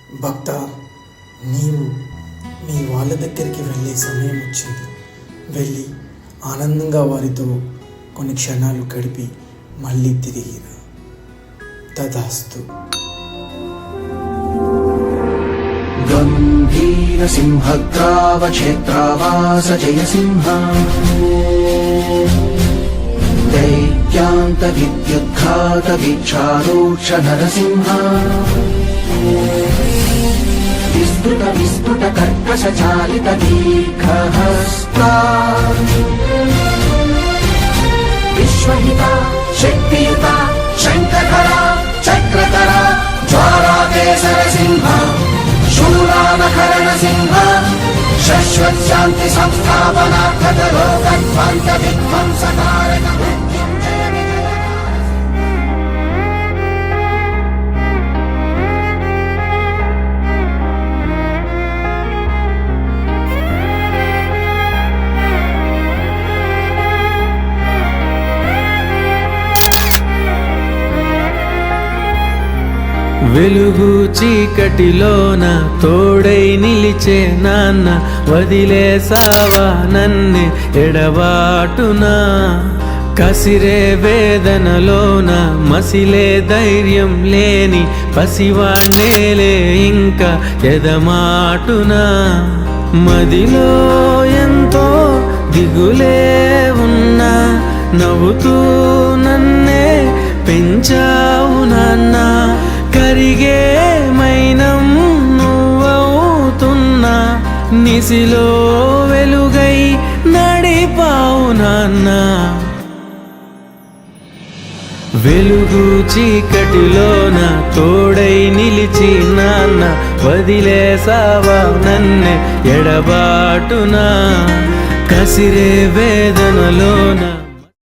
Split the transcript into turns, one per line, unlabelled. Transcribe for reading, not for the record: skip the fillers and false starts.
భక్త, నీవు మీ వాళ్ళ దగ్గరికి వెళ్ళే సమయం వచ్చింది. వెళ్ళి ఆనందంగా వారితో కొన్ని క్షణాలు గడిపి మళ్ళీ తిరిగిరా. తదాస్తు.
గంభీర సింహగ్రావ క్షేత్రావాస జయసింహ దైత్యాంత విద్యుద్ఘాత విచారోక్ష నరసింహ విస్తృత విస్తృత కర్కశ చాలిత దీర్ఘహస్తా విశ్వహిత శక్తియుత శంఖధర చక్రధర జ్వాలాకేసర సింహ శూలానకరణ సింహ శాశ్వత శాంతి సంస్థాపనార్థ లోకధ్వంస విధ్వంసకారక
వెలుగు చీకటిలోన తోడై నిలిచే నాన్న, వదిలేసావా నన్నే ఎడబాటునా. కసిరే వేదనలోన మసిలే ధైర్యం లేని పసివాణ్ణేలే ఇంకా ఎదమాటునా. మదిలో ఎంతో దిగులే ఉన్నా, నవ్వుతూ నన్నే పెంచావు నాన్న. కరిగే మైనం నువ్వవుతున్నా, నిసిలో వెలుగై నడిపావు నాన్న. వెలుగు చీకటిలోన తోడై నిలిచి నాన్న, వదిలేసావా నన్నే ఎడబాటునా. కసిరే వేదనలోన